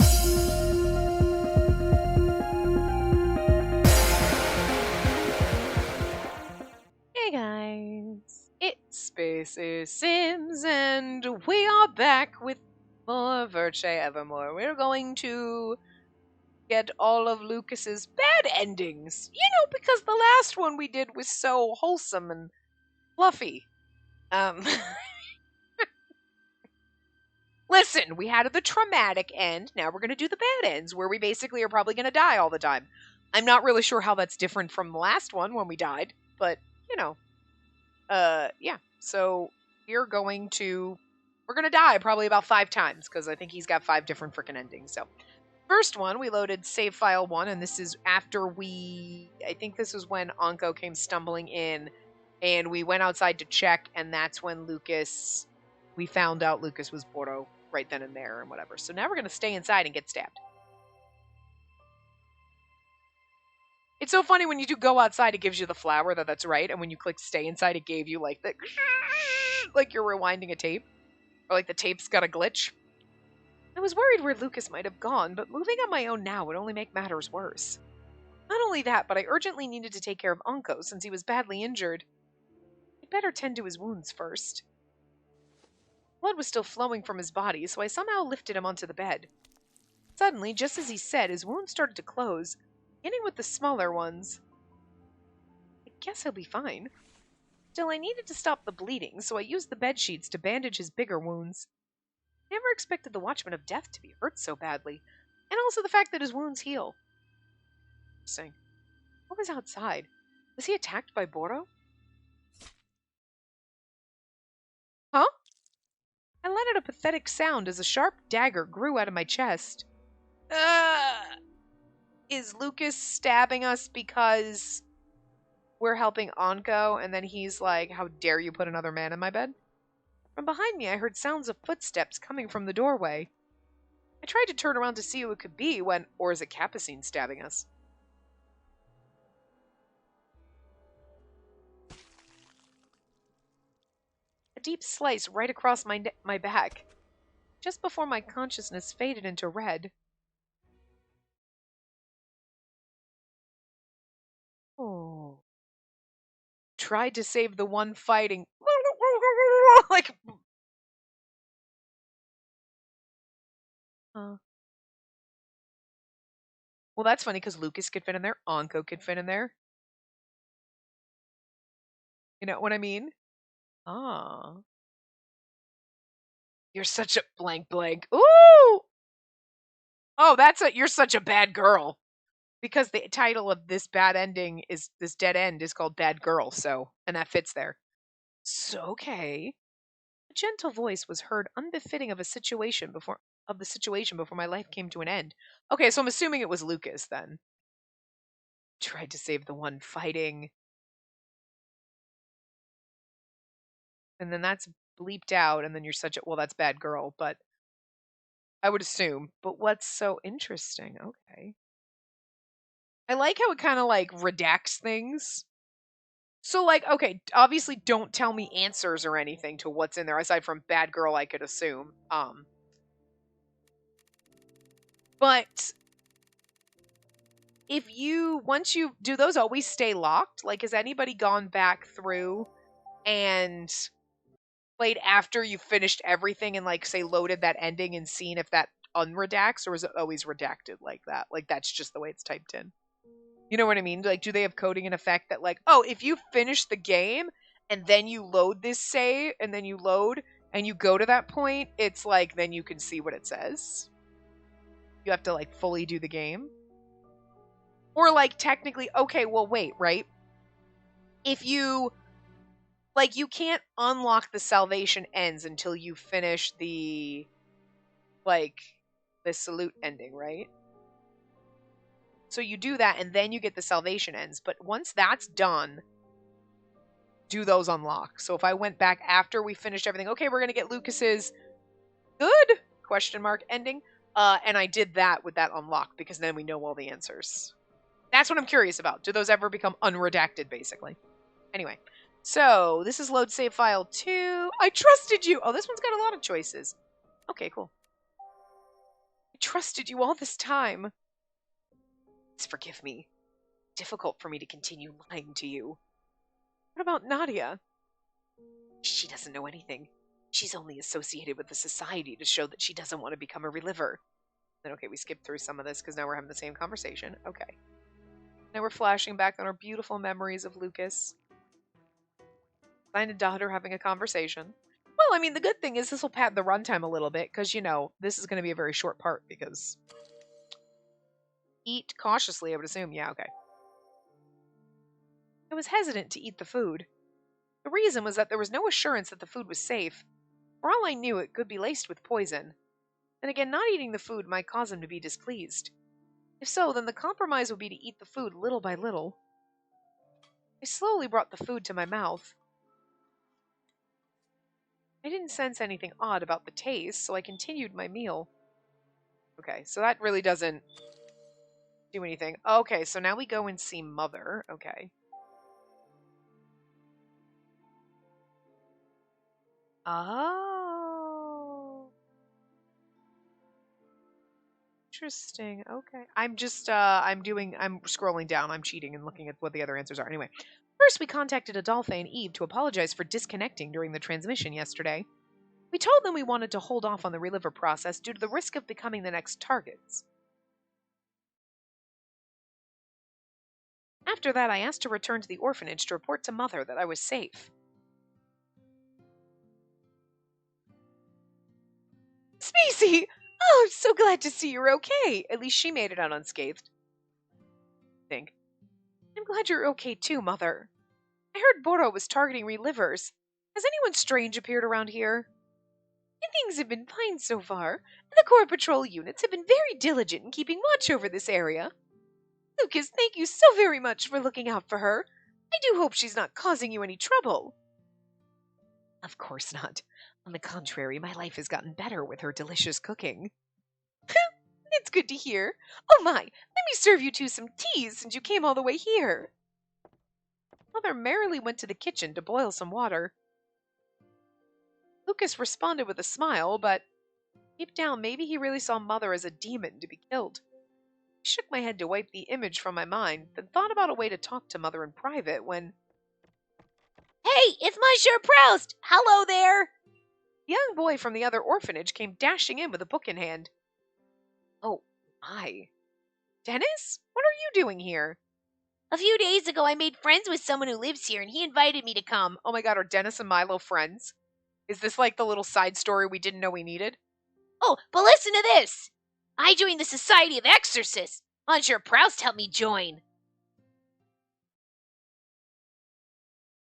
Hey guys, it's Spaces Sims, and we are back with more Virche Evermore. We're going to get all of Lucas's bad endings. You know, because the last one we did was so wholesome and fluffy. Um, listen, we had the traumatic end. Now we're going to do the bad ends, where we basically are probably going to die all the time. I'm not really sure how that's different from the last one when we died, but you know. Yeah. So we're going to die probably about 5 times because I think he's got 5 different freaking endings. So first one, we loaded save file 1, and this is after I think this was when Anko came stumbling in, and we went outside to check, and that's when we found out Lucas was Bordo right then and there and whatever. So now we're going to stay inside and get stabbed. It's so funny when you do go outside, it gives you the flower that's right, and when you click stay inside, it gave you like the like you're rewinding a tape, or like the tape's got a glitch. I was worried where Lucas might have gone, but moving on my own now would only make matters worse. Not only that, but I urgently needed to take care of Anko since he was badly injured. I'd better tend to his wounds first. Blood was still flowing from his body, so I somehow lifted him onto the bed. Suddenly, just as he said, his wounds started to close, beginning with the smaller ones. I guess he'll be fine. Still, I needed to stop the bleeding, so I used the bed sheets to bandage his bigger wounds. I never expected the Watchman of Death to be hurt so badly, and also the fact that his wounds heal. Interesting. What was outside? Was he attacked by Bordo? Huh? I let out a pathetic sound as a sharp dagger grew out of my chest. Is Lucas stabbing us because we're helping Anko, and then he's like, how dare you put another man in my bed? From behind me, I heard sounds of footsteps coming from the doorway. I tried to turn around to see who it could be or is it Capucine stabbing us? A deep slice right across my back, just before my consciousness faded into red. Oh. Tried to save the one fighting. Like. Well, that's funny because Lucas could fit in there. Anko could fit in there. You know what I mean? Ah. You're such a blank blank. Ooh! Oh, you're such a bad girl. Because the title of this dead end is called Bad Girl, and that fits there. So, okay. A gentle voice was heard unbefitting of the situation before my life came to an end. Okay, so I'm assuming it was Lucas then. Tried to save the one fighting. And then that's bleeped out, and then you're that's Bad Girl, but I would assume. But what's so interesting? Okay. I like how it kind of like redacts things. So like, okay, obviously don't tell me answers or anything to what's in there aside from Bad Girl, I could assume. But once you do those always stay locked? Like, has anybody gone back through and played after you finished everything and like say loaded that ending and seen if that unredacts, or is it always redacted like that? Like that's just the way it's typed in. You know what I mean? Like, do they have coding in effect that like, oh, if you finish the game and then you load this save and then you load and you go to that point, it's like then you can see what it says. You have to like fully do the game. Or like technically, okay, well wait, right? If you like you can't unlock the salvation ends until you finish the salute ending, right? So you do that and then you get the salvation ends. But once that's done, do those unlock. So if I went back after we finished everything, okay, we're going to get Lucas's good ending. And I did that with that unlock because then we know all the answers. That's what I'm curious about. Do those ever become unredacted, basically? Anyway, so this is load save file 2. I trusted you. Oh, this one's got a lot of choices. Okay, cool. I trusted you all this time. Please forgive me. Difficult for me to continue lying to you. What about Nadia? She doesn't know anything. She's only associated with the society to show that she doesn't want to become a reliver. Then, okay, we skipped through some of this because now we're having the same conversation. Okay. Now we're flashing back on our beautiful memories of Lucas. Son and daughter having a conversation. Well, I mean, the good thing is this will pad the runtime a little bit because, this is going to be a very short part because... Eat cautiously, I would assume. Yeah, okay. I was hesitant to eat the food. The reason was that there was no assurance that the food was safe. For all I knew, it could be laced with poison. Then again, not eating the food might cause him to be displeased. If so, then the compromise would be to eat the food little by little. I slowly brought the food to my mouth. I didn't sense anything odd about the taste, so I continued my meal. Okay, so that really doesn't do anything. Okay, so now we go and see Mother. Okay. Oh. Interesting. Okay. I'm scrolling down. I'm cheating and looking at what the other answers are. Anyway, first we contacted Adolphe and Eve to apologize for disconnecting during the transmission yesterday. We told them we wanted to hold off on the reliver process due to the risk of becoming the next targets. After that, I asked to return to the orphanage to report to Mother that I was safe. Spacey! Oh, I'm so glad to see you're okay. At least she made it out unscathed. I'm glad you're okay too, Mother. I heard Boro was targeting relivers. Has anyone strange appeared around here? Things have been fine so far, and the Corps Patrol units have been very diligent in keeping watch over this area. Lucas, thank you so very much for looking out for her. I do hope she's not causing you any trouble. Of course not. On the contrary, my life has gotten better with her delicious cooking. It's good to hear. Oh my, let me serve you two some tea since you came all the way here. Mother merrily went to the kitchen to boil some water. Lucas responded with a smile, but deep down, maybe he really saw Mother as a demon to be killed. I shook my head to wipe the image from my mind, then thought about a way to talk to Mother in private when... Hey, it's Monsieur Proust! Hello there! The young boy from the other orphanage came dashing in with a book in hand. Oh, my. Dennis? What are you doing here? A few days ago, I made friends with someone who lives here, and he invited me to come. Oh my god, are Dennis and Milo friends? Is this like the little side story we didn't know we needed? Oh, but listen to this! I joined the Society of Exorcists. Monsieur Proust helped me join.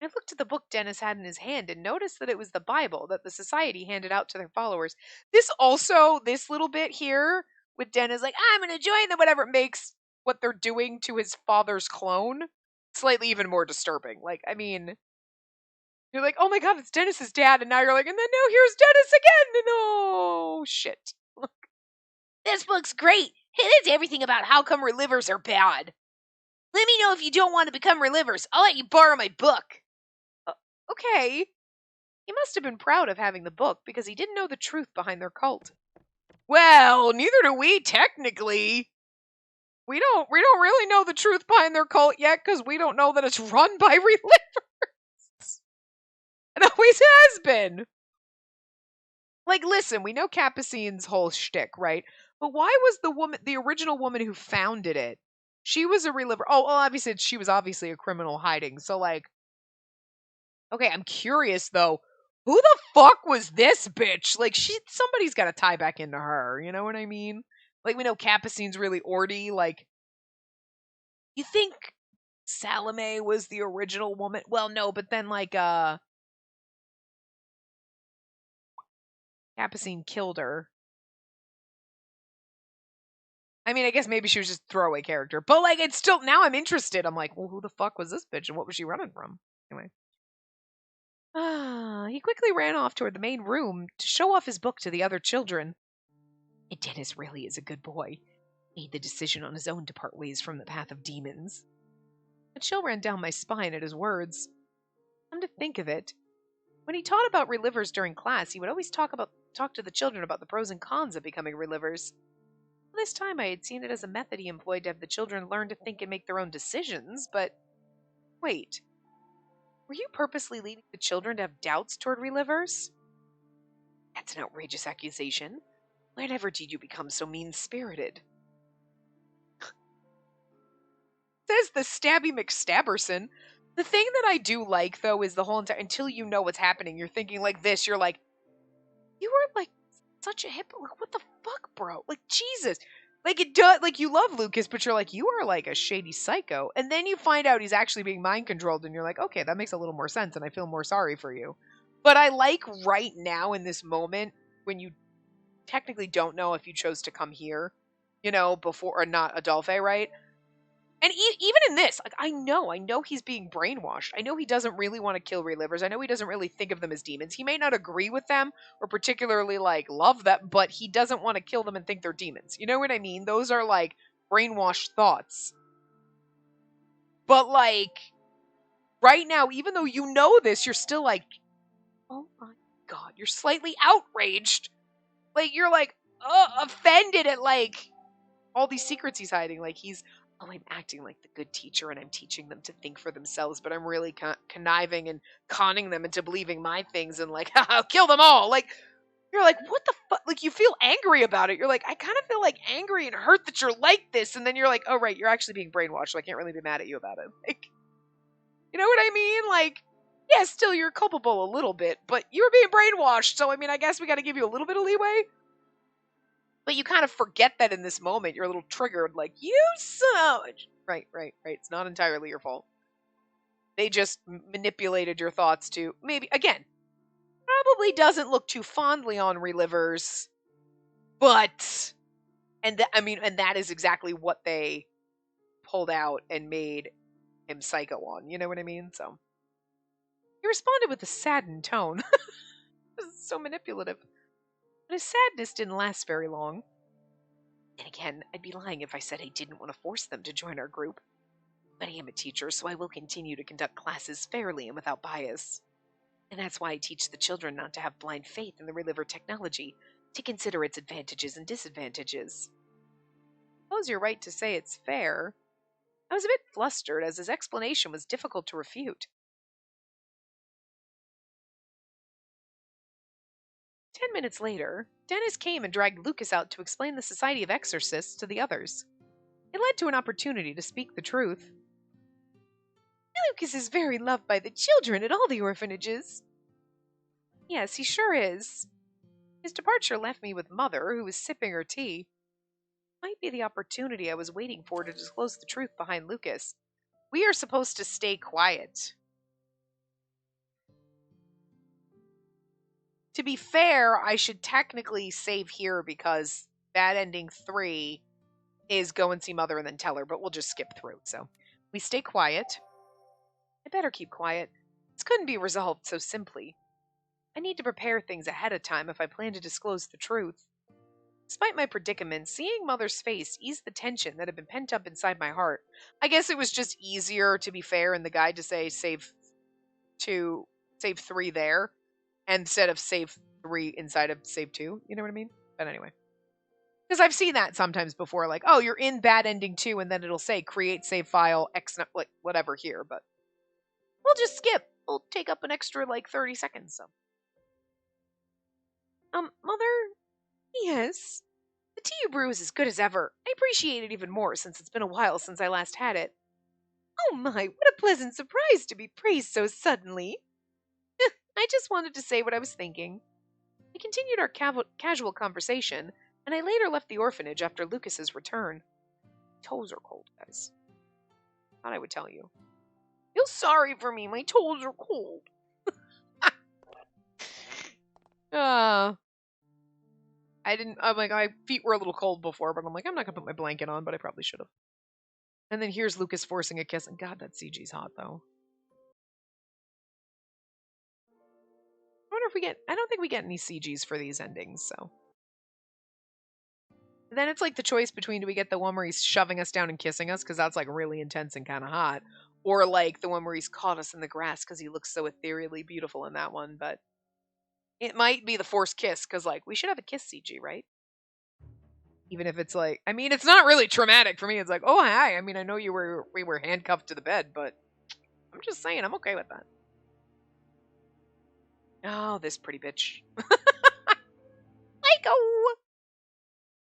I looked at the book Dennis had in his hand and noticed that it was the Bible that the Society handed out to their followers. This little bit here with Dennis, like, I'm going to join them, whatever, makes what they're doing to his father's clone slightly even more disturbing. Like, I mean, you're like, oh my god, it's Dennis's dad, and now you're like, and then now here's Dennis again, and oh, shit. This book's great. It's everything about how come relivers are bad. Let me know if you don't want to become relivers. I'll let you borrow my book. Okay. He must have been proud of having the book because he didn't know the truth behind their cult. Well, neither do we, technically. We don't really know the truth behind their cult yet because we don't know that it's run by relivers. It always has been. Like, listen, we know Capucine's whole shtick, right? But why was the original woman who founded it? She was a reliever. Oh, well, obviously, she was obviously a criminal hiding. So, like, okay, I'm curious though. Who the fuck was this bitch? Like, somebody's got to tie back into her. You know what I mean? Like, we know Capucine's really orty. Like, you think Salome was the original woman? Well, no, but then like, Capucine killed her. I mean, I guess maybe she was just a throwaway character. But, like, it's still... Now I'm interested. I'm like, well, who the fuck was this bitch? And what was she running from? Anyway. He quickly ran off toward the main room to show off his book to the other children. And Dennis really is a good boy. Made the decision on his own to part ways from the path of demons. A chill ran down my spine at his words. Come to think of it, when he taught about relivers during class, he would always talk to the children about the pros and cons of becoming relivers. This time I had seen it as a method he employed to have the children learn to think and make their own decisions, but wait, were you purposely leading the children to have doubts toward relivers? That's an outrageous accusation. Whenever did you become so mean-spirited? Says the Stabby McStabberson. The thing that I do like, though, is the whole entire, until you know what's happening, you're thinking like this, you're like, you are like such a hip, like, what the fuck, bro? Like, Jesus. Like, it does, like, you love Lucas, but you're like, you are like a shady psycho. And then you find out he's actually being mind controlled, and you're like, okay, that makes a little more sense, and I feel more sorry for you. But I like right now in this moment, when you technically don't know if you chose to come here, before or not Adolphe, right? And even in this, like, I know he's being brainwashed. I know he doesn't really want to kill relivers. I know he doesn't really think of them as demons. He may not agree with them or particularly like love them, but he doesn't want to kill them and think they're demons. You know what I mean? Those are like brainwashed thoughts. But like right now, even though you know this, you're still like, oh my God, you're slightly outraged. Like you're like offended at like all these secrets he's hiding. Like I'm acting like the good teacher and I'm teaching them to think for themselves, but I'm really conniving and conning them into believing my things and like, I'll kill them all. Like, you're like, what the fuck? Like, you feel angry about it. You're like, I kind of feel like angry and hurt that you're like this. And then you're like, oh, right, you're actually being brainwashed. So I can't really be mad at you about it. Like, you know what I mean? Like, yeah, still you're culpable a little bit, but you were being brainwashed. So, I mean, I guess we got to give you a little bit of leeway. But you kind of forget that in this moment. You're a little triggered, like, you son of... Right. It's not entirely your fault. They just manipulated your thoughts to, maybe, again, probably doesn't look too fondly on relivers, but, and that is exactly what they pulled out and made him psycho on. You know what I mean? So, he responded with a saddened tone. This is so manipulative. But his sadness didn't last very long. And again, I'd be lying if I said I didn't want to force them to join our group. But I am a teacher, so I will continue to conduct classes fairly and without bias. And that's why I teach the children not to have blind faith in the Reliver technology, to consider its advantages and disadvantages. I suppose you're right to say it's fair. I was a bit flustered, as his explanation was difficult to refute. 10 minutes later, Dennis came and dragged Lucas out to explain the Society of Exorcists to the others. It led to an opportunity to speak the truth. Lucas is very loved by the children at all the orphanages. Yes, he sure is. His departure left me with Mother, who was sipping her tea. Might be the opportunity I was waiting for to disclose the truth behind Lucas. We are supposed to stay quiet. To be fair, I should technically save here because Bad Ending 3 is go and see Mother and then tell her, but we'll just skip through. So we stay quiet. I better keep quiet. This couldn't be resolved so simply. I need to prepare things ahead of time if I plan to disclose the truth. Despite my predicament, seeing Mother's face eased the tension that had been pent up inside my heart. I guess it was just easier, to be fair, in the guide to say save 3 there, instead of save 3 inside of save 2. You know what I mean? But anyway. Because I've seen that sometimes before, like, oh, you're in Bad Ending 2, and then it'll say create save file, X, like, whatever here, but we'll just skip. We'll take up an extra, 30 seconds, so. Mother? Yes? The tea you brew is as good as ever. I appreciate it even more since it's been a while since I last had it. Oh my, what a pleasant surprise to be praised so suddenly. I just wanted to say what I was thinking. We continued our casual conversation, and I later left the orphanage after Lucas's return. Toes are cold, guys. Thought I would tell you. Feel sorry for me, my toes are cold. My feet were a little cold before, but I'm like, I'm not gonna put my blanket on, but I probably should have. And then here's Lucas forcing a kiss, and God, that CG's hot, though. I don't think we get any CGs for these endings, so. And then it's like the choice between, do we get the one where he's shoving us down and kissing us, because that's like really intense and kind of hot, or like the one where he's caught us in the grass because he looks so ethereally beautiful in that one, but it might be the forced kiss, because like, we should have a kiss CG, right? Even if it's like, I mean, it's not really traumatic for me. It's like, oh hi. I mean, I know we were handcuffed to the bed, but I'm just saying, I'm okay with that. Oh, this pretty bitch. Psycho!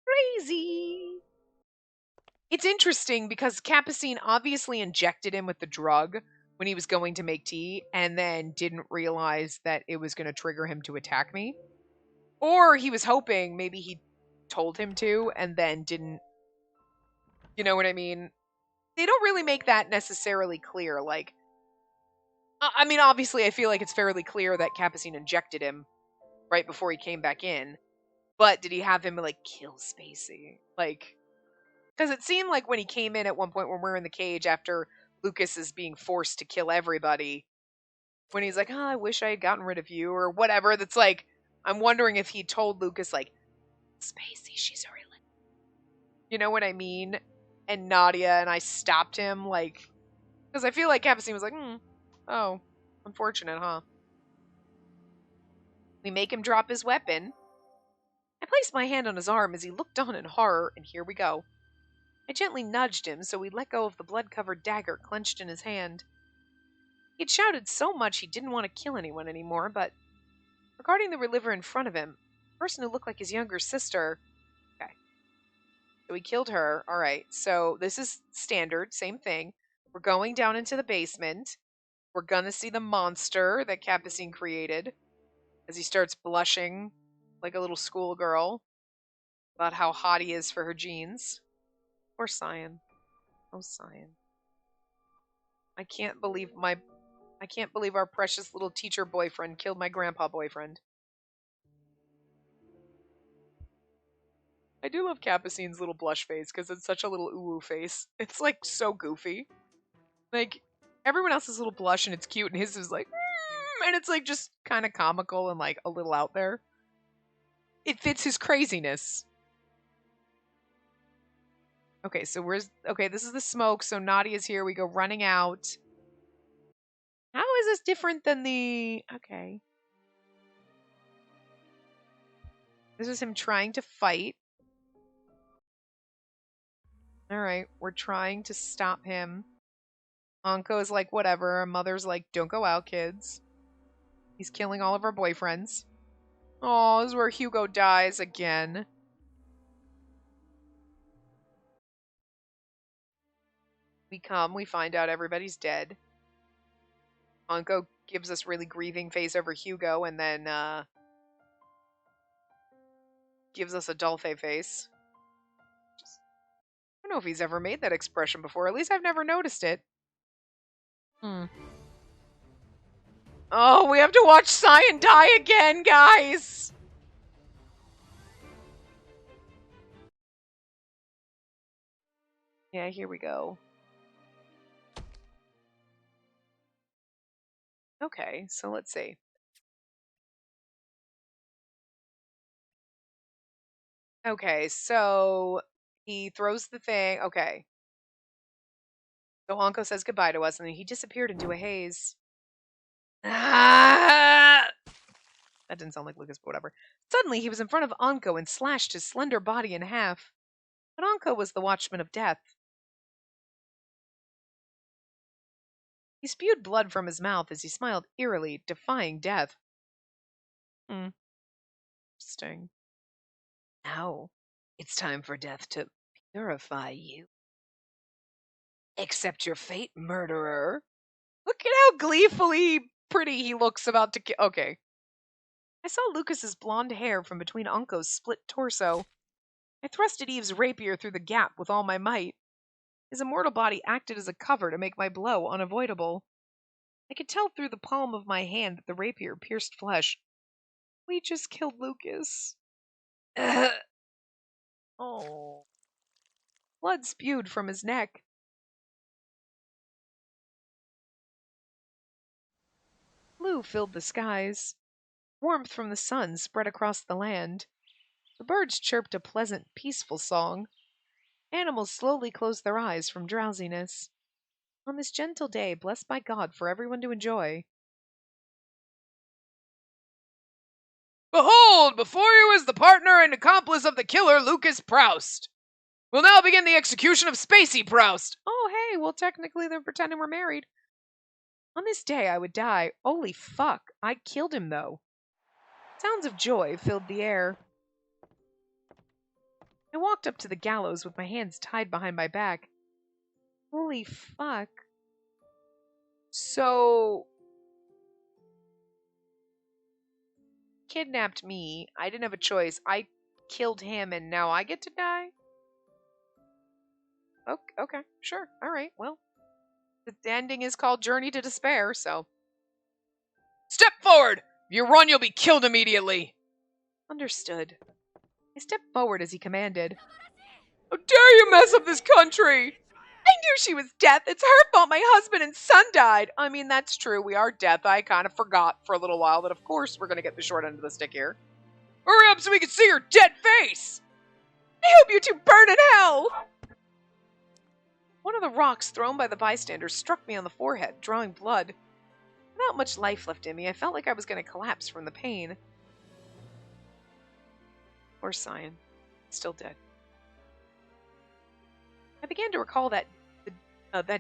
Crazy! It's interesting because Capucine obviously injected him with the drug when he was going to make tea and then didn't realize that it was going to trigger him to attack me. Or he was hoping maybe he told him to and then didn't. You know what I mean? They don't really make that necessarily clear. Like, I mean, obviously, I feel like it's fairly clear that Capucine injected him right before he came back in. But did he have him, like, kill Spacey? Like, because it seemed like when he came in at one point when we're in the cage after Lucas is being forced to kill everybody, when he's like, oh, I wish I had gotten rid of you, or whatever, that's like, I'm wondering if he told Lucas, like, Spacey, she's a real. You know what I mean? And Nadia and I stopped him, like, because I feel like Capucine was like, oh, unfortunate, huh? We make him drop his weapon. I placed my hand on his arm as he looked on in horror, and here we go. I gently nudged him so he let go of the blood-covered dagger clenched in his hand. He'd shouted so much he didn't want to kill anyone anymore, but regarding the reliever in front of him, the person who looked like his younger sister... Okay. So he killed her. Alright, so this is standard, same thing. We're going down into the basement. We're gonna see the monster that Capucine created as he starts blushing like a little schoolgirl about how hot he is for her jeans. Poor Cyan. Oh, Cyan. I can't believe our precious little teacher boyfriend killed my grandpa boyfriend. I do love Capucine's little blush face because it's such a little ooh face. It's like so goofy. Like everyone else's little blush and it's cute, and his is like, and it's like just kind of comical and like a little out there. It fits his craziness. Okay, so this is the smoke. So Nadia's here. We go running out. How is this different than the... Okay. This is him trying to fight. Alright, we're trying to stop him. Anko is like, whatever. Our mother's like, don't go out, kids. He's killing all of our boyfriends. Oh, this is where Hugo dies again. We find out everybody's dead. Anko gives us really grieving face over Hugo and then gives us a Dolphe face. I don't know if he's ever made that expression before. At least I've never noticed it. Oh, we have to watch Cyan die again, guys! Yeah, here we go. Okay, so let's see. Okay, so he throws the thing. Okay. So Anko says goodbye to us, and then he disappeared into a haze. Ah! That didn't sound like Lucas, but whatever. Suddenly, he was in front of Anko and slashed his slender body in half. But Anko was the watchman of death. He spewed blood from his mouth as he smiled eerily, defying death. Interesting. Now, it's time for death to purify you. Accept your fate, murderer. Look at how gleefully pretty he looks about to kill. Okay. I saw Lucas's blonde hair from between Anko's split torso. I thrusted Eve's rapier through the gap with all my might. His immortal body acted as a cover to make my blow unavoidable. I could tell through the palm of my hand that the rapier pierced flesh. We just killed Lucas. Oh. Blood spewed from his neck. Blue filled the skies. Warmth from the sun spread across the land. The birds chirped a pleasant, peaceful song. Animals slowly closed their eyes from drowsiness. On this gentle day, blessed by God for everyone to enjoy, Behold, before you is the partner and accomplice of the killer, Lucas Proust. We'll now begin the execution of Spacey Proust. Oh, hey, well, technically they're pretending we're married. On this day, I would die. Holy fuck, I killed him, though. Sounds of joy filled the air. I walked up to the gallows with my hands tied behind my back. Holy fuck. So, kidnapped me. I didn't have a choice. I killed him and now I get to die? Okay, sure. All right, well. The ending is called Journey to Despair, so. Step forward! If you run, you'll be killed immediately. Understood. I stepped forward as he commanded. How dare you mess up this country! I knew she was death. It's her fault my husband and son died. I mean, that's true. We are death. I kind of forgot for a little while that, of course, we're going to get the short end of the stick here. Hurry up so we can see your dead face! I hope you two burn in hell! One of the rocks thrown by the bystanders struck me on the forehead, drawing blood. Without much life left in me, I felt like I was going to collapse from the pain. Poor Cyan. Still dead. I began to recall that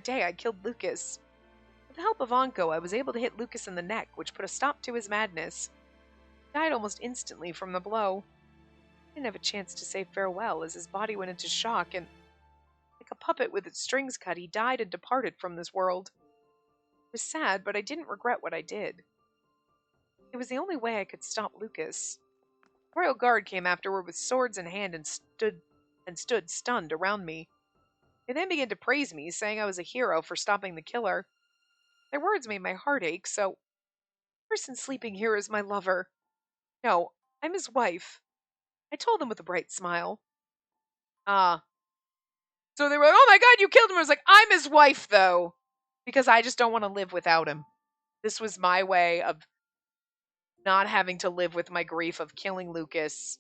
day I killed Lucas. With the help of Anko, I was able to hit Lucas in the neck, which put a stop to his madness. He died almost instantly from the blow. I didn't have a chance to say farewell as his body went into shock, and like a puppet with its strings cut, he died and departed from this world. It was sad, but I didn't regret what I did. It was the only way I could stop Lucas. The royal guard came afterward with swords in hand and stood stunned around me. They then began to praise me, saying I was a hero for stopping the killer. Their words made my heart ache, so the person sleeping here is my lover. No, I'm his wife. I told them with a bright smile. So they were like, oh my god, you killed him. I was like, I'm his wife, though. Because I just don't want to live without him. This was my way of not having to live with my grief of killing Lucas,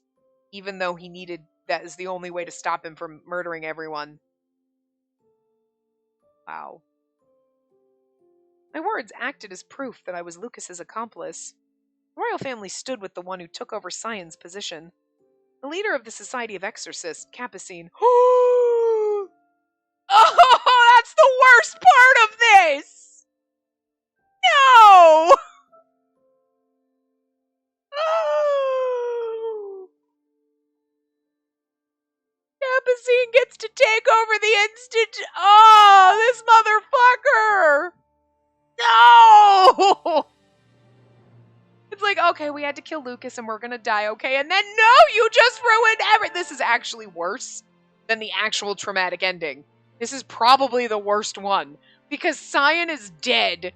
even though he needed, that is the only way to stop him from murdering everyone. Wow. My words acted as proof that I was Lucas's accomplice. The royal family stood with the one who took over Cyan's position. The leader of the Society of Exorcists, Capucine. Oh, that's the worst part of this! No! Oh. Capucine gets to take over the instant. Oh, this motherfucker! No! It's like, okay, we had to kill Lucas and we're gonna die, okay? And then, no, you just ruined everything. This is actually worse than the actual traumatic ending. This is probably the worst one. Because Cyan is dead.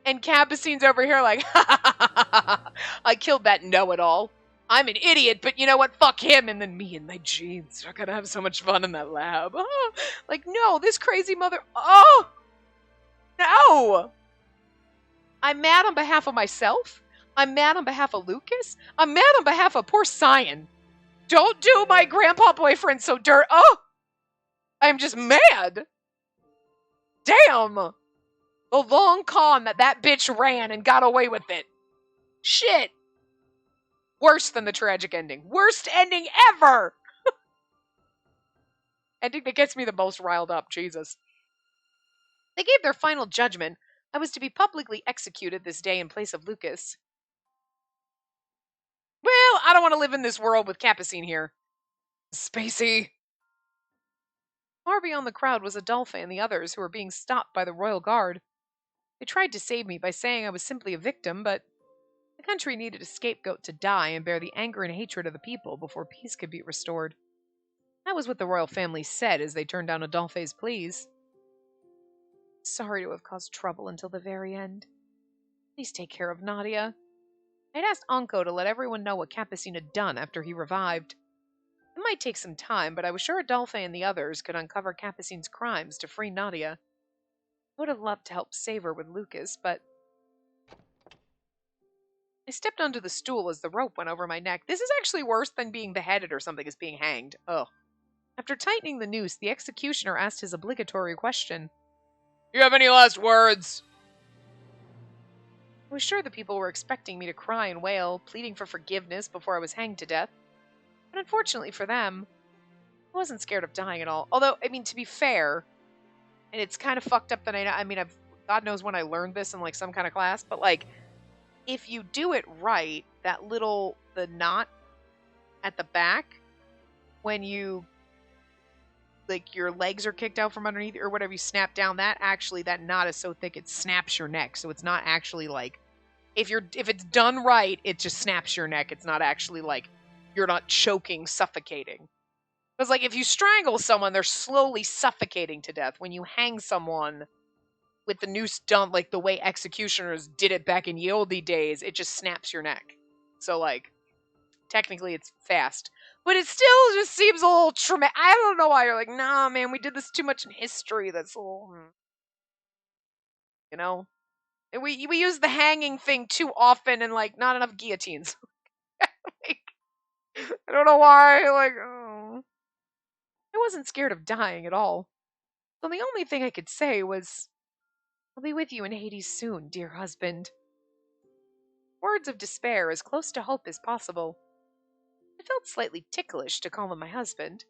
And Capucine's over here like, I killed that know-it-all. I'm an idiot, but you know what? Fuck him. And then me and my jeans are gonna have so much fun in that lab. Oh, like, no, this crazy mother... Oh! No! I'm mad on behalf of myself. I'm mad on behalf of Lucas. I'm mad on behalf of poor Cyan. Don't do my grandpa boyfriend so dirt. Oh! I'm just mad. Damn! The long con that bitch ran and got away with it. Shit. Worse than the tragic ending. Worst ending ever! Ending that gets me the most riled up. Jesus. They gave their final judgment. I was to be publicly executed this day in place of Lucas. Well, I don't want to live in this world with Capucine here. Spacey. Far beyond the crowd was Adolphe and the others who were being stopped by the royal guard. They tried to save me by saying I was simply a victim, but the country needed a scapegoat to die and bear the anger and hatred of the people before peace could be restored. That was what the royal family said as they turned down Adolphe's pleas. Sorry to have caused trouble until the very end. Please take care of Nadia. I'd asked Anko to let everyone know what Capucine had done after he revived. It might take some time, but I was sure Adolphe and the others could uncover Capucine's crimes to free Nadia. I would have loved to help save her with Lucas, but... I stepped onto the stool as the rope went over my neck. This is actually worse than being beheaded or something as being hanged. Ugh. After tightening the noose, the executioner asked his obligatory question. Do you have any last words? I was sure the people were expecting me to cry and wail, pleading for forgiveness before I was hanged to death. But unfortunately for them, I wasn't scared of dying at all. Although, I mean, to be fair, and it's kind of fucked up that God knows when I learned this in like some kind of class, but like, if you do it right, the knot at the back, when you, like, your legs are kicked out from underneath or whatever, you snap down, that knot is so thick it snaps your neck. So it's not actually like, if it's done right, it just snaps your neck. It's not actually like you're not choking, suffocating. Because, like, if you strangle someone, they're slowly suffocating to death. When you hang someone with the noose done, like the way executioners did it back in ye olde days, it just snaps your neck. So, like, technically it's fast. But it still just seems a little traumatic. I don't know why you're like, nah, man, we did this too much in history. That's a little, you know? And we use the hanging thing too often and, like, not enough guillotines. Like, I don't know why, like, oh. I wasn't scared of dying at all. So the only thing I could say was, I'll be with you in Hades soon, dear husband. Words of despair, as close to hope as possible. I felt slightly ticklish to call him my husband.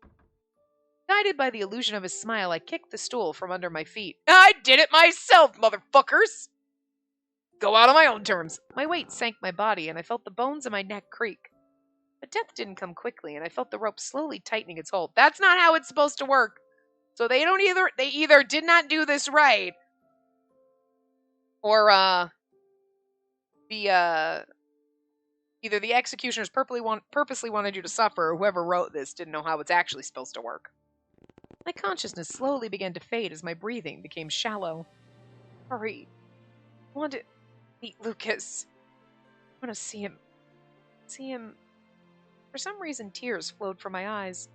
Guided by the illusion of his smile, I kicked the stool from under my feet. I did it myself, motherfuckers! Go out on my own terms. My weight sank my body, and I felt the bones in my neck creak. But death didn't come quickly, and I felt the rope slowly tightening its hold. That's not how it's supposed to work. So they either did not do this right, or either the executioners purposely wanted you to suffer, or whoever wrote this didn't know how it's actually supposed to work. My consciousness slowly began to fade as my breathing became shallow. Hurry. I want to meet Lucas. I want to see him. For some reason, tears flowed from my eyes.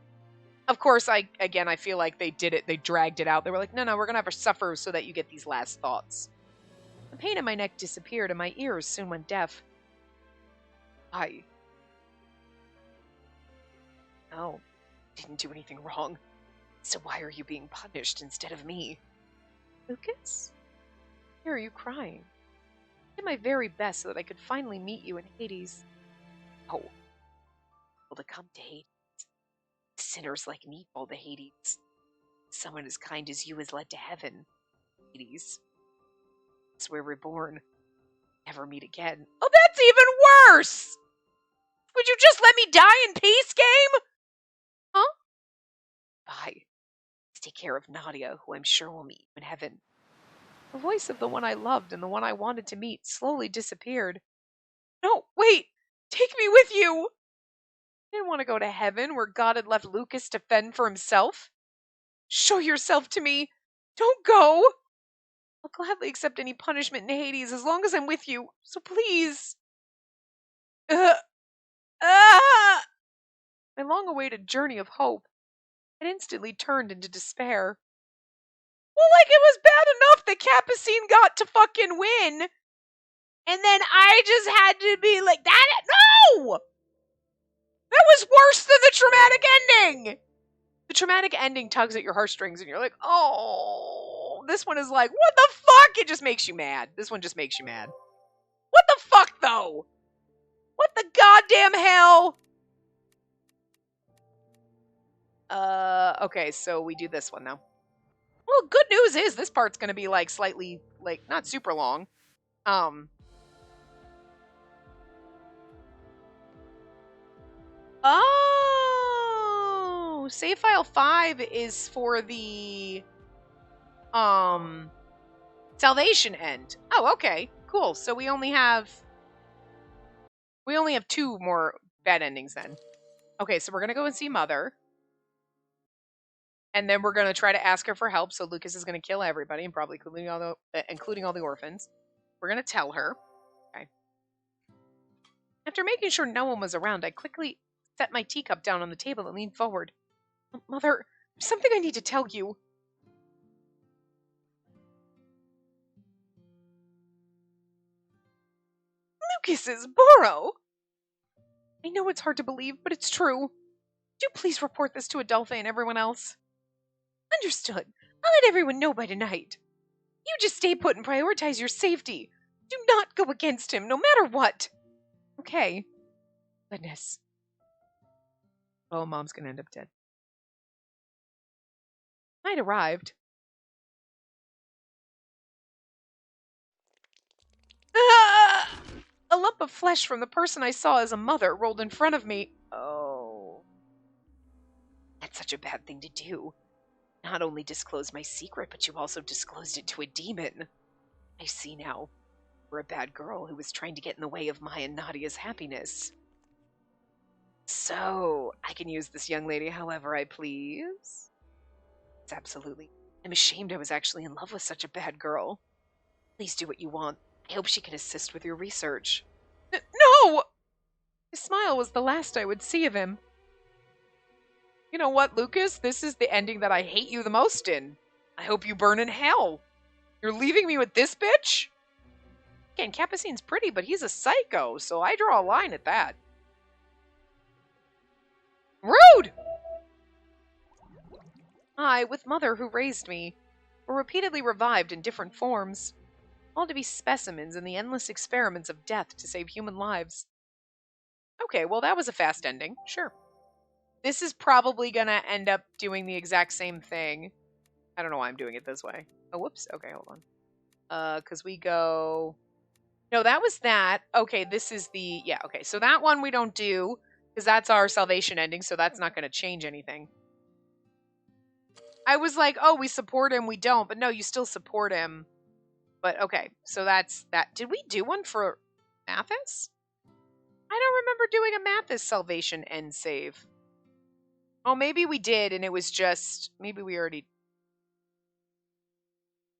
Of course, I feel like they did it. They dragged it out. They were like, no, we're going to have her suffer so that you get these last thoughts. The pain in my neck disappeared and my ears soon went deaf. No, didn't do anything wrong. So why are you being punished instead of me? Lucas? Why are you crying? I did my very best so that I could finally meet you in Hades. Oh. Well, to come to Hades. Sinners like me fall to Hades. Someone as kind as you is led to heaven. Hades. It's where we're born. Never meet again. Oh, that's even worse! Would you just let me die in peace, game? Huh? Bye. Let's take care of Nadia, who I'm sure will meet you in heaven. The voice of the one I loved and the one I wanted to meet slowly disappeared. No, wait! Take me with you! I didn't want to go to heaven where God had left Lucas to fend for himself. Show yourself to me! Don't go! I'll gladly accept any punishment in Hades as long as I'm with you, so please. My long-awaited journey of hope had instantly turned into despair. Well, like, it was bad enough that Capucine got to fucking win, and then I just had to be like, no! That was worse than the traumatic ending! The traumatic ending tugs at your heartstrings, and you're like, oh. This one is like, what the fuck? It just makes you mad. This one just makes you mad. What the fuck, though? What the goddamn hell? Okay, so we do this one now. Well, good news is this part's gonna be, like, slightly, like, not super long. Oh! Save file 5 is for the, Salvation end. Oh, okay. Cool. So we only have 2 more bad endings then. Okay, so we're gonna go and see Mother. And then we're gonna try to ask her for help, so Lucas is gonna kill everybody, and probably including all the orphans. We're gonna tell her. Okay. After making sure no one was around, I quickly set my teacup down on the table and leaned forward. Mother, there's something I need to tell you. Lucas's burrow! I know it's hard to believe, but it's true. Do please report this to Adelphi and everyone else. Understood. I'll let everyone know by tonight. You just stay put and prioritize your safety. Do not go against him, no matter what. Okay. Goodness. Oh, Mom's gonna end up dead. Night arrived. Ah! A lump of flesh from the person I saw as a mother rolled in front of me. Oh. That's such a bad thing to do. Not only disclose my secret, but you also disclosed it to a demon. I see now. You're a bad girl who was trying to get in the way of my and Nadia's happiness. So, I can use this young lady however I please? It's absolutely. I'm ashamed I was actually in love with such a bad girl. Please do what you want. I hope she can assist with your research. No! His smile was the last I would see of him. You know what, Lucas? This is the ending that I hate you the most in. I hope you burn in hell. You're leaving me with this bitch? Again, Capucine's pretty, but he's a psycho, so I draw a line at that. Rude! I, with Mother who raised me, were repeatedly revived in different forms, all to be specimens in the endless experiments of death to save human lives. Okay, well that was a fast ending. Sure. This is probably gonna end up doing the exact same thing. I don't know why I'm doing it this way. Oh, whoops. Okay, hold on. Because we go... No, that was that. Okay, this is the... Yeah, okay. So that one we don't do, because that's our salvation ending, so that's not going to change anything. I was like, oh, we support him, we don't. But no, you still support him. But okay, so that's that. Did we do one for Mathis? I don't remember doing a Mathis salvation end save. Oh, maybe we did, and it was just... Maybe we already...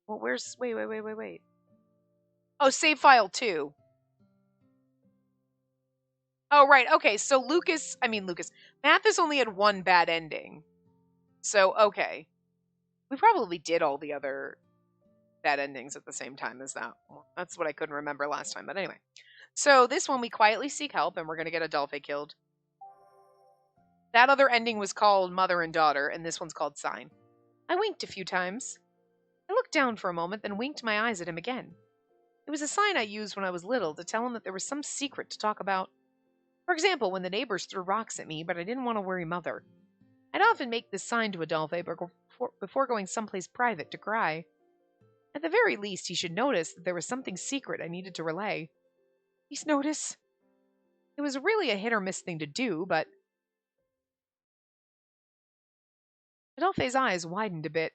Well, where's... Wait. Oh, save file 2. Oh, right. Okay, so Mathis only had one bad ending. So, okay. We probably did all the other bad endings at the same time as that. Well, that's what I couldn't remember last time, but anyway. So, this one we quietly seek help, and we're going to get Adolphe killed. That other ending was called Mother and Daughter, and this one's called Sign. I winked a few times. I looked down for a moment, then winked my eyes at him again. It was a sign I used when I was little to tell him that there was some secret to talk about. For example, when the neighbors threw rocks at me, but I didn't want to worry Mother. I'd often make this sign to Adolphe before going someplace private to cry. At the very least, he should notice that there was something secret I needed to relay. Please notice. It was really a hit-or-miss thing to do, but... Adolphe's eyes widened a bit.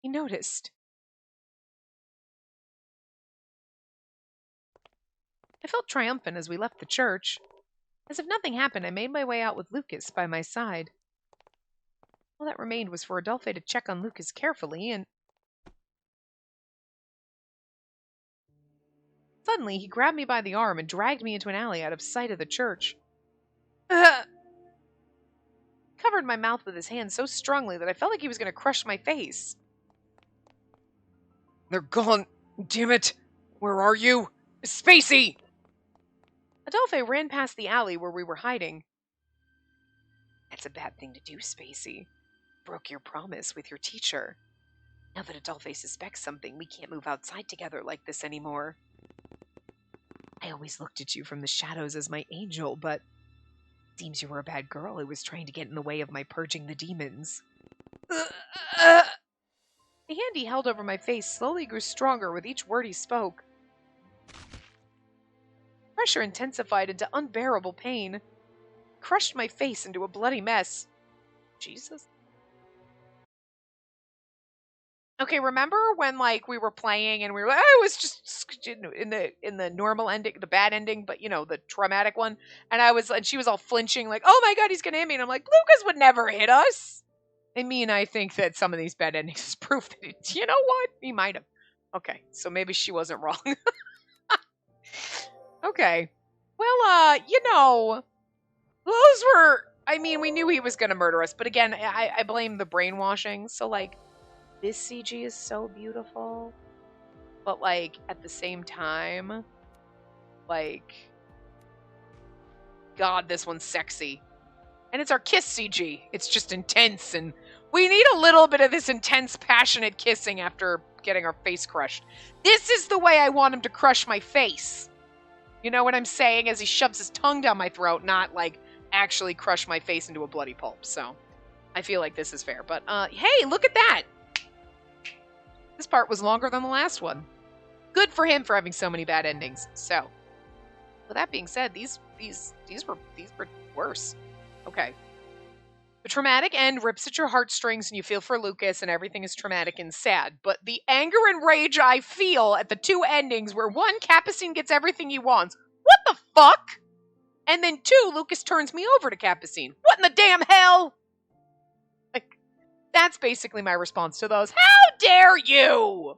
He noticed. I felt triumphant as we left the church. As if nothing happened, I made my way out with Lucas by my side. All that remained was for Adolphe to check on Lucas carefully, and... Suddenly, he grabbed me by the arm and dragged me into an alley out of sight of the church. Covered my mouth with his hand so strongly that I felt like he was going to crush my face. They're gone. Damn it. Where are you? Spacey! Adolphe ran past the alley where we were hiding. That's a bad thing to do, Spacey. Broke your promise with your teacher. Now that Adolphe suspects something, we can't move outside together like this anymore. I always looked at you from the shadows as my angel, but it seems you were a bad girl who was trying to get in the way of my purging the demons. The hand he held over my face slowly grew stronger with each word he spoke. Pressure intensified into unbearable pain. Crushed my face into a bloody mess. Jesus. Okay, remember when we were playing and we were like, I was just in the normal ending, the bad ending, but the traumatic one, and she was all flinching, like, oh my god, he's gonna hit me, and I'm like, Lucas would never hit us. I think that some of these bad endings is proof that you know what, he might have. Okay, so maybe she wasn't wrong. Okay. Well, those were... we knew he was going to murder us, but again, I blame the brainwashing. So, this CG is so beautiful, but, at the same time, God, this one's sexy. And it's our kiss CG. It's just intense, and we need a little bit of this intense, passionate kissing after getting our face crushed. This is the way I want him to crush my face. You know what I'm saying? As he shoves his tongue down my throat, not like actually crush my face into a bloody pulp. So I feel like this is fair. But hey, look at that. This part was longer than the last one. Good for him for having so many bad endings. So, with that being said, these were worse. Okay. The traumatic end rips at your heartstrings and you feel for Lucas and everything is traumatic and sad. But the anger and rage I feel at the two endings where one, Capucine gets everything he wants. What the fuck? And then two, Lucas turns me over to Capucine. What in the damn hell? Like, that's basically my response to those. How dare you?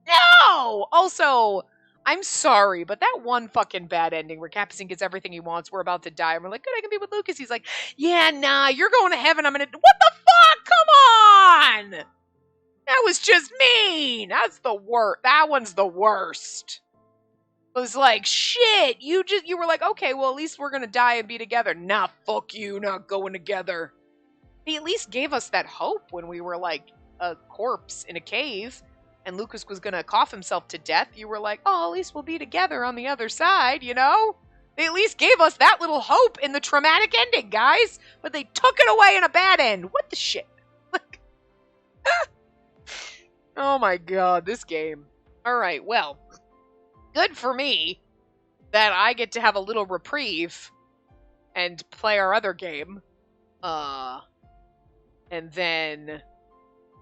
No! Also, I'm sorry, but that one fucking bad ending where Capucine gets everything he wants, we're about to die, and we're like, good, I can be with Lucas. He's like, yeah, nah, you're going to heaven, I'm gonna... What the fuck? Come on! That was just mean! That's the worst. That one's the worst. It was like, shit, you were like, okay, well, at least we're gonna die and be together. Nah, fuck you, not going together. He at least gave us that hope when we were like a corpse in a cave. And Lucas was going to cough himself to death. You were like, oh, at least we'll be together on the other side, you know? They at least gave us that little hope in the traumatic ending, guys. But they took it away in a bad end. What the shit? Like, oh my god, this game. Alright, well, good for me that I get to have a little reprieve and play our other game. And then...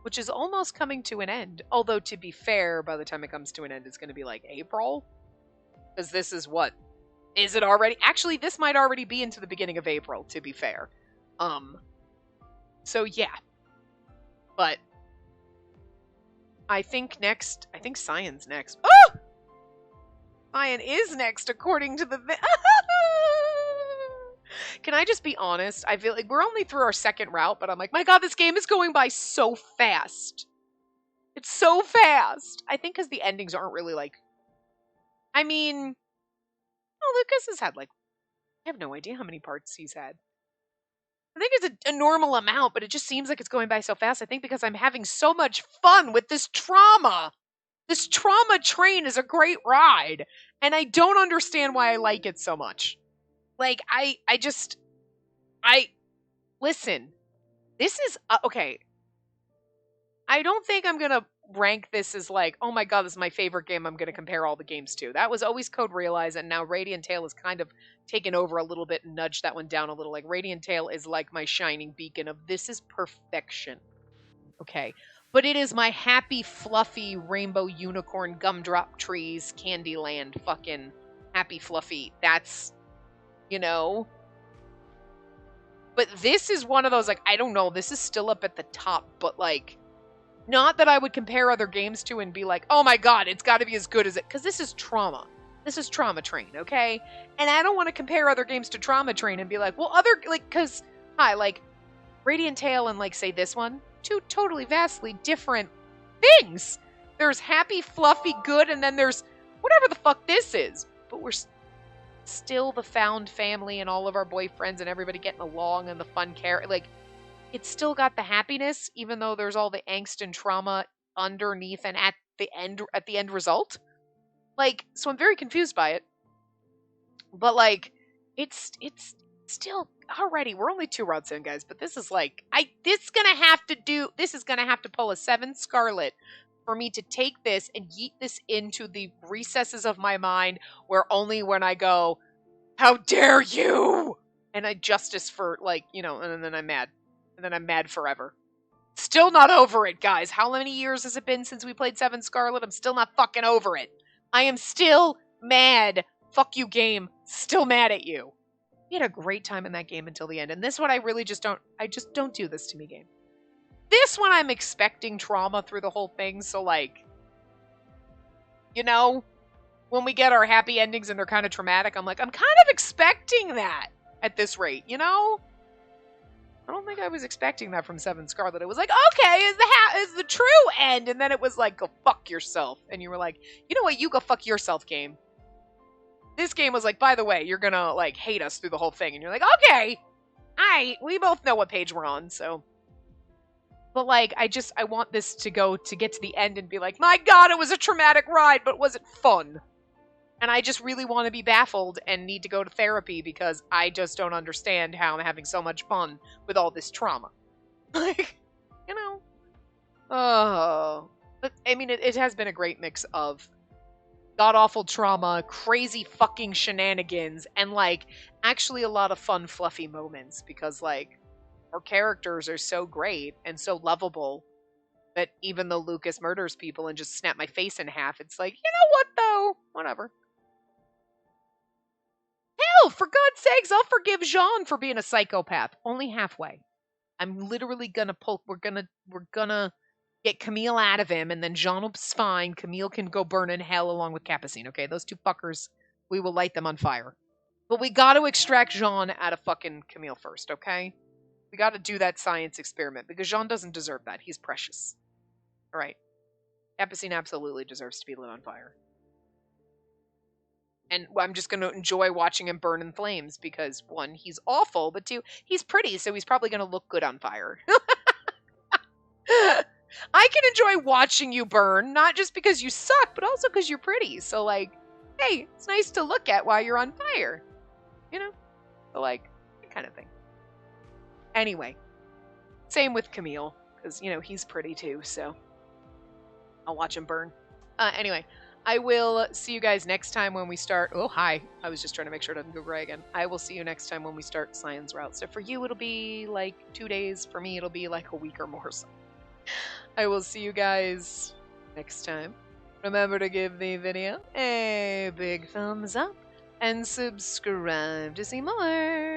which is almost coming to an end. Although, to be fair, by the time it comes to an end, it's going to be like April. Because this is what? Is it already? Actually, this might already be into the beginning of April, to be fair. So, yeah. But, I think Cyan's next. Oh! Cyan is next, according to the... Can I just be honest? I feel like we're only through our second route, but I'm like, my god, this game is going by so fast. It's so fast. I think because the endings aren't really like... I mean... Oh, Lucas has had like... I have no idea how many parts he's had. I think it's a normal amount, but it just seems like it's going by so fast. I think because I'm having so much fun with this trauma. This trauma train is a great ride. And I don't understand why I like it so much. Like, listen, this is, okay, I don't think I'm gonna rank this as like, oh my god, this is my favorite game I'm gonna compare all the games to. That was always Code Realize, and now Radiant Tail has kind of taken over a little bit and nudged that one down a little. Like, Radiant Tail is like my shining beacon of this is perfection. Okay, but it is my happy, fluffy, rainbow unicorn, gumdrop trees, Candyland, fucking happy, fluffy, that's... You know? But this is one of those, like, I don't know, this is still up at the top, but, like, not that I would compare other games to and be like, oh my god, it's gotta be as good as it, because this is Trauma. This is Trauma Train, okay? And I don't want to compare other games to Trauma Train and be like, well, other, like, because, hi, like, Radiant Tail and, like, say this one, two totally vastly different things. There's happy, fluffy, good, and then there's whatever the fuck this is. But we're still the found family and all of our boyfriends and everybody getting along and the fun care. Like, it's still got the happiness, even though there's all the angst and trauma underneath and at the end result. Like, so I'm very confused by it. But like, it's still already, we're only 2 routes in, guys, but this is like, this is gonna have to pull a 7 Scarlet for me to take this and yeet this into the recesses of my mind where only when I go, how dare you? And I justice for, like, you know, and then I'm mad. And then I'm mad forever. Still not over it, guys. How many years has it been since we played 7 Scarlet? I'm still not fucking over it. I am still mad. Fuck you, game. Still mad at you. We had a great time in that game until the end. And this one I really just don't do this to me, game. This one I'm expecting trauma through the whole thing, so like, you know, when we get our happy endings and they're kind of traumatic, I'm like, I'm kind of expecting that at this rate, you know? I don't think I was expecting that from 7 Scarlet. It was like, okay, is the true end, and then it was like, go fuck yourself. And you were like, you know what, you go fuck yourself, game. This game was like, by the way, you're gonna, like, hate us through the whole thing. And you're like, okay, we both know what page we're on, so... But like, I want this to get to the end and be like, my God, it was a traumatic ride, but was it fun? And I just really want to be baffled and need to go to therapy because I just don't understand how I'm having so much fun with all this trauma. Like, you know, oh, but I mean, it has been a great mix of god awful trauma, crazy fucking shenanigans, and like actually a lot of fun, fluffy moments because like our characters are so great and so lovable that even though Lucas murders people and just snap my face in half, it's like, you know what though? Whatever. Hell, for God's sakes, I'll forgive Jean for being a psychopath. Only halfway. I'm literally gonna pull. We're gonna get Camille out of him, and then Jean will be fine. Camille can go burn in hell along with Capucine. Okay, those two fuckers, we will light them on fire. But we got to extract Jean out of fucking Camille first. Okay, we got to do that science experiment because Jean doesn't deserve that. He's precious. All right, Capucine absolutely deserves to be lit on fire. And I'm just going to enjoy watching him burn in flames because, one, he's awful, but two, he's pretty, so he's probably going to look good on fire. I can enjoy watching you burn, not just because you suck, but also because you're pretty. So, like, hey, it's nice to look at while you're on fire. You know? So, like, that kind of thing. Anyway, same with Camille, because, you know, he's pretty too, so I'll watch him burn. Anyway. I will see you guys next time when we start. Oh, hi. I was just trying to make sure it doesn't go gray again. I will see you next time when we start Science Route. So for you, it'll be like 2 days. For me, it'll be like a week or more. So I will see you guys next time. Remember to give the video a big thumbs up and subscribe to see more.